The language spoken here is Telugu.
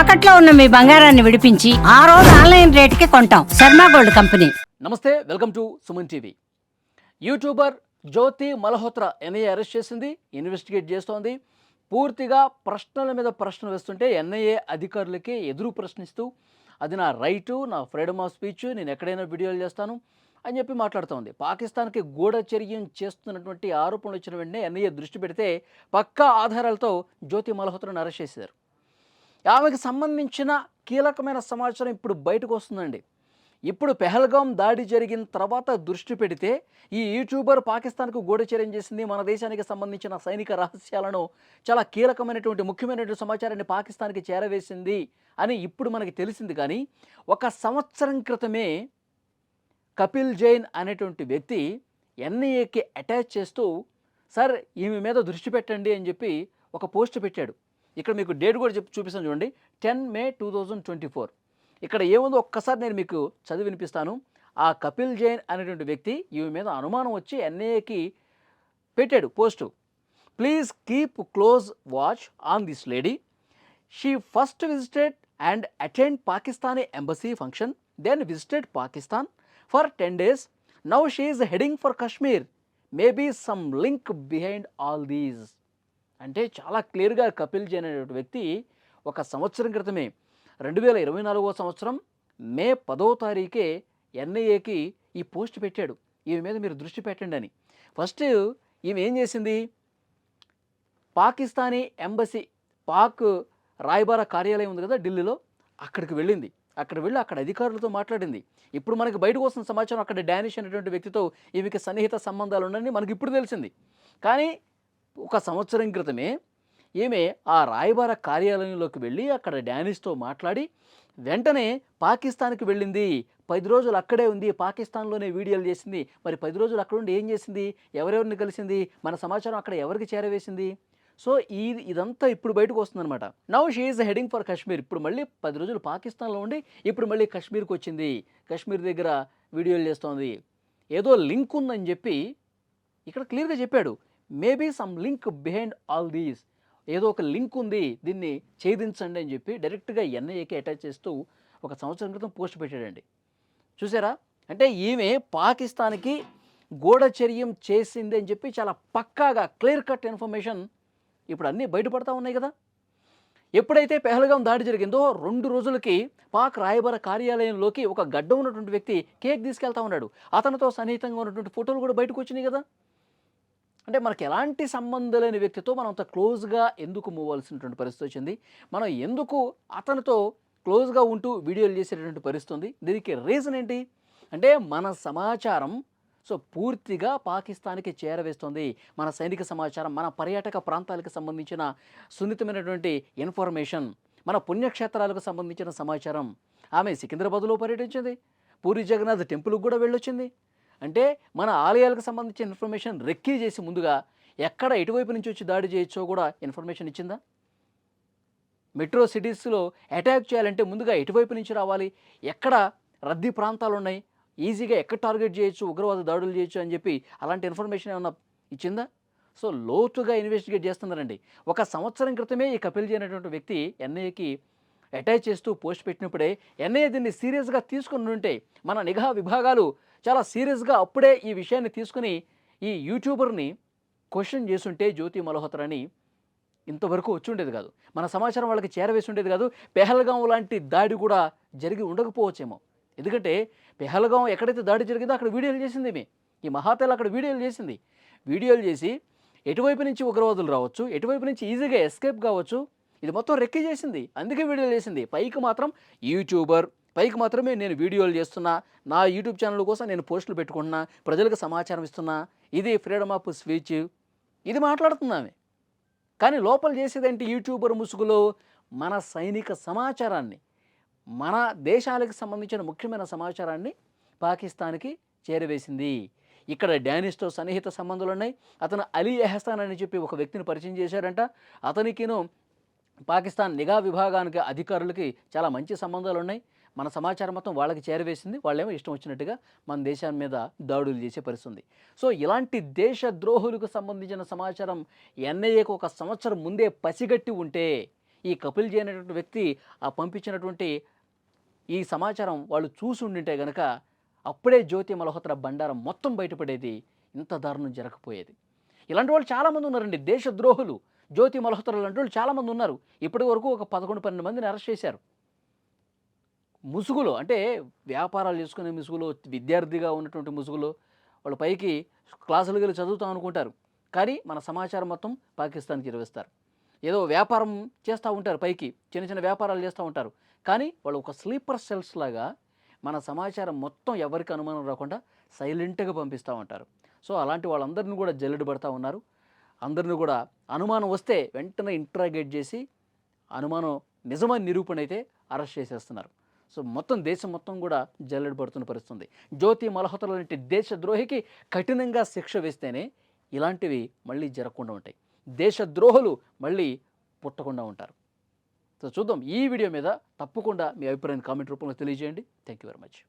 తాకట్లో ఉన్న మీ బంగారాన్ని విడిపించి ఆ రోజు ఆన్లైన్ రేటుకి కొంటాం. Sharma gold company. నమస్తే, welcome to Suman TV. YouTuber Jyoti Malhotra NIA arrest చేసింది, ఇన్వెస్టిగేట్ చేస్తోంది. పూర్తిగా ప్రశ్నల మీద ప్రశ్నలు వేస్తుంటే ఎన్ఐఏ అధికారులకి ఎదురు ప్రశ్నిస్తూ అది నా రైటు, నా ఫ్రీడమ్ ఆఫ్ స్పీచ్, నేను ఎక్కడైనా వీడియోలు చేస్తాను అని చెప్పి మాట్లాడుతోంది. పాకిస్తాన్కి గూఢచర్యం చేస్తున్నటువంటి ఆరోపణలు వచ్చిన వెంటనే ఎన్ఐఏ దృష్టి పెడితే పక్కా ఆధారాలతో జ్యోతి మల్హోత్రాను అరెస్ట్ చేశారు. ఆమెకు సంబంధించిన కీలకమైన సమాచారం ఇప్పుడు బయటకు వస్తుందండి. ఇప్పుడు పెహల్గాం దాడి జరిగిన తర్వాత దృష్టి పెడితే ఈ యూట్యూబర్ పాకిస్తాన్కు గూఢచర్యం చేసింది, మన దేశానికి సంబంధించిన సైనిక రహస్యాలను, చాలా కీలకమైనటువంటి ముఖ్యమైనటువంటి సమాచారాన్ని పాకిస్తాన్కి చేరవేసింది అని ఇప్పుడు మనకి తెలిసింది. కానీ 1 సంవత్సరం క్రితమే కపిల్ జైన్ అనేటువంటి వ్యక్తి ఎన్ఐఏకి అటాచ్ చేస్తూ సార్ ఈమె మీద దృష్టి పెట్టండి అని చెప్పి ఒక పోస్ట్ పెట్టాడు. ఇక్కడ మీకు డేట్ కూడా చూపిస్తాను చూడండి, 10 మే 2024. ఇక్కడ ఏముందో ఒక్కసారి నేను మీకు చదివి వినిపిస్తాను. ఆ కపిల్ జైన్ అనేటువంటి వ్యక్తి ఈమె మీద అనుమానం వచ్చి ఎన్ఐఏకి పెట్టాడు post. Please keep close watch on this lady. She first visited and attend Pakistani embassy function, then visited Pakistan for 10 days. Now she is heading for Kashmir. Maybe some link behind all these. అంటే చాలా క్లియర్గా కపిల్ జైన్ అనేటువంటి వ్యక్తి 1 సంవత్సరం క్రితమే 2024వ సంవత్సరం మే 10వ తారీఖే ఎన్ఐఏకి ఈ పోస్ట్ పెట్టాడు, ఈమె మీద మీరు దృష్టి పెట్టండి అని. ఫస్ట్ ఈమె ఏం చేసింది, పాకిస్తానీ ఎంబసీ, పాక్ రాయబార కార్యాలయం ఉంది కదా ఢిల్లీలో, అక్కడికి వెళ్ళింది. అక్కడ వెళ్ళి అక్కడ అధికారులతో మాట్లాడింది. ఇప్పుడు మనకి బయటకు వస్తున్న సమాచారం అక్కడ డానిష్ అనేటువంటి వ్యక్తితో ఈమెకి సన్నిహిత సంబంధాలు ఉన్నాయని మనకి ఇప్పుడు తెలిసింది. కానీ 1 సంవత్సరం క్రితమే ఈమె ఆ రాయబార కార్యాలయంలోకి వెళ్ళి అక్కడ డానిష్తో మాట్లాడి వెంటనే పాకిస్తాన్కి వెళ్ళింది. 10 రోజులు అక్కడే ఉంది, పాకిస్తాన్లోనే వీడియోలు చేసింది. మరి 10 రోజులు అక్కడ ఉండి ఏం చేసింది, ఎవరెవరిని కలిసింది, మన సమాచారం అక్కడ ఎవరికి చేరవేసింది? సో ఇదంతా ఇప్పుడు బయటకు వస్తుందన్నమాట. Now she is heading for Kashmir. ఇప్పుడు మళ్ళీ 10 రోజులు పాకిస్తాన్లో ఉండి ఇప్పుడు మళ్ళీ కశ్మీర్కి వచ్చింది, కశ్మీర్ దగ్గర వీడియోలు చేస్తోంది. ఏదో లింక్ ఉందని చెప్పి ఇక్కడ క్లియర్గా చెప్పాడు. Maybe some link behind all these. ఏదో ఒక లింక్ ఉంది, దీన్ని ఛేదించండి అని చెప్పి డైరెక్ట్గా ఎన్ఐఏకి అటాచ్ చేస్తూ 1 సంవత్సరం క్రితం పోస్ట్ పెట్టాడండి. చూసారా? అంటే ఈమె పాకిస్తాన్కి గూఢచర్యం చేసింది అని చెప్పి చాలా పక్కాగా క్లియర్ కట్ ఇన్ఫర్మేషన్ ఇప్పుడు అన్నీ బయటపడతా ఉన్నాయి కదా. ఎప్పుడైతే పెహల్గాం దాడి జరిగిందో 2 రోజులకి పాక్ రాయబార కార్యాలయంలోకి ఒక గడ్డ ఉన్నటువంటి వ్యక్తి కేక్ తీసుకెళ్తా ఉన్నాడు. అతనితో సన్నిహితంగా ఉన్నటువంటి ఫోటోలు కూడా బయటకు వచ్చినాయి కదా. అంటే మనకి ఎలాంటి సంబంధం లేని వ్యక్తితో మనం అంత క్లోజ్గా ఎందుకు మూవ్ అవ్వాల్సినటువంటి పరిస్థితి వచ్చింది, మనం ఎందుకు అతనితో క్లోజ్గా ఉంటూ వీడియోలు చేసేటటువంటి పరిస్థితి ఉంది? దీనికి రీజన్ ఏంటి అంటే మన సమాచారం పూర్తిగా పాకిస్తాన్కి చేరవేస్తుంది. మన సైనిక సమాచారం, మన పర్యాటక ప్రాంతాలకు సంబంధించిన సున్నితమైనటువంటి ఇన్ఫర్మేషన్, మన పుణ్యక్షేత్రాలకు సంబంధించిన సమాచారం. ఆమె సికింద్రాబాద్లో పర్యటించింది, పూరి జగన్నాథ్ టెంపుల్కి కూడా వెళ్ళొచ్చింది. అంటే మన ఆలయాలకు సంబంధించిన ఇన్ఫర్మేషన్ రెక్కీ చేసి ముందుగా ఎక్కడ ఎటువైపు నుంచి వచ్చి దాడి చేయొచ్చో కూడా ఇన్ఫర్మేషన్ ఇచ్చిందా? మెట్రో సిటీస్లో అటాక్ చేయాలంటే ముందుగా ఎటువైపు నుంచి రావాలి, ఎక్కడ రద్దీ ప్రాంతాలు ఉన్నాయి, ఈజీగా ఎక్కడ టార్గెట్ చేయొచ్చు, ఉగ్రవాద దాడులు చేయొచ్చు అని చెప్పి అలాంటి ఇన్ఫర్మేషన్ ఏమన్నా ఇచ్చిందా? లోతుగా ఇన్వెస్టిగేట్ చేస్తున్నారండి. 1 సంవత్సరం క్రితమే ఈ కపిల్ జైన్ అనేటువంటి వ్యక్తి ఎన్ఐఏకి అటాచ్ చేస్తూ పోస్ట్ పెట్టినప్పుడే ఎన్ఐఏ దీన్ని సీరియస్గా తీసుకుని ఉంటే, మన నిఘా విభాగాలు చాలా సీరియస్గా అప్పుడే ఈ విషయాన్ని తీసుకుని ఈ యూట్యూబర్ని క్వశ్చన్ చేస్తుంటే జ్యోతి మల్హోత్రాని ఇంతవరకు వచ్చి ఉండేది కాదు, మన సమాచారం వాళ్ళకి చేరవేసి ఉండేది కాదు. పెహల్గాం లాంటి దాడి కూడా జరిగి ఉండకపోవచ్చేమో. ఎందుకంటే పెహల్గాం ఎక్కడైతే దాడి జరిగిందో అక్కడ వీడియోలు చేసింది ఈ మహాతేల, అక్కడ వీడియోలు చేసింది. వీడియోలు చేసి ఎటువైపు నుంచి ఉగ్రవాదులు రావచ్చు, ఎటువైపు నుంచి ఈజీగా ఎస్కేప్ కావచ్చు, ఇది మొత్తం రెక్కీ చేసింది. అందుకే వీడియోలు చేసింది. పైకి మాత్రం యూట్యూబర్, పైకి మాత్రమే నేను వీడియోలు చేస్తున్నా, నా యూట్యూబ్ ఛానల్ కోసం నేను పోస్టులు పెట్టుకుంటున్నా, ప్రజలకు సమాచారం ఇస్తున్నా, ఇది ఫ్రీడమ్ ఆఫ్ స్పీచ్, ఇది మాట్లాడుతున్నామే. కానీ లోపల చేసేదేంటి, యూట్యూబర్ ముసుగులో మన సైనిక సమాచారాన్ని, మన దేశాలకు సంబంధించిన ముఖ్యమైన సమాచారాన్ని పాకిస్తాన్కి చేరవేసింది. ఇక్కడ డానిష్తో సన్నిహిత సంబంధాలు ఉన్నాయి. అతను అలీ ఎహసాన్ అని చెప్పి ఒక వ్యక్తిని పరిచయం చేశారంట. అతనికిను పాకిస్తాన్ నిఘా విభాగానికి అధికారులకి చాలా మంచి సంబంధాలు ఉన్నాయి. మన సమాచారం మొత్తం వాళ్ళకి చేరవేసింది. వాళ్ళేమో ఇష్టం వచ్చినట్టుగా మన దేశం మీద దాడులు చేసే పరిస్థితుంది. సో ఇలాంటి దేశద్రోహులకు సంబంధించిన సమాచారం ఎన్ఐఏకు 1 సంవత్సరం ముందే పసిగట్టి ఉంటే ఈ కపిల్ జీ అనేటువంటి వ్యక్తి ఆ పంపించినటువంటి ఈ సమాచారం వాళ్ళు చూసి ఉండింటే గనక అప్పుడే జ్యోతి మల్హోత్రా బండారం మొత్తం బయటపడేది, ఇంత దారుణం జరగకపోయేది. ఇలాంటి వాళ్ళు చాలామంది ఉన్నారండి, దేశద్రోహులు. జ్యోతి మల్హోత్రా లాంటి వాళ్ళు చాలామంది ఉన్నారు. ఇప్పటి వరకు ఒక 11-12 మందిని అరెస్ట్ చేశారు. ముసుగులో, అంటే వ్యాపారాలు చేసుకునే ముసుగులో, విద్యార్థిగా ఉన్నటువంటి ముసుగులో వాళ్ళు పైకి క్లాసులకు వెళ్ళి చదువుతాం అనుకుంటారు, కానీ మన సమాచారం మొత్తం పాకిస్తాన్కి ఇరవేస్తారు. ఏదో వ్యాపారం చేస్తూ ఉంటారు, పైకి చిన్న చిన్న వ్యాపారాలు చేస్తూ ఉంటారు, కానీ వాళ్ళు ఒక స్లీపర్ సెల్స్ లాగా మన సమాచారం మొత్తం ఎవరికి అనుమానం రాకుండా సైలెంట్గా పంపిస్తూ ఉంటారు. సో అలాంటి వాళ్ళందరినీ కూడా జల్లెడ పడతా ఉన్నారు. అందరిని కూడా అనుమానం వస్తే వెంటనే ఇంట్రాగేట్ చేసి అనుమానం నిజమైన నిరూపణ అయితే అరెస్ట్ చేసేస్తున్నారు. సో మొత్తం దేశం మొత్తం కూడా జల్లెడ పడుతున్న పరిస్థితుంది. జ్యోతి మల్హోత్రా లాంటి దేశద్రోహికి కఠినంగా శిక్ష వేస్తేనే ఇలాంటివి మళ్ళీ జరగకుండా ఉంటాయి, దేశద్రోహులు మళ్ళీ పుట్టకుండా ఉంటారు. సో చూద్దాం, ఈ వీడియో మీద తప్పకుండా మీ అభిప్రాయాన్ని కామెంట్ రూపంలో తెలియజేయండి. Thank you very much.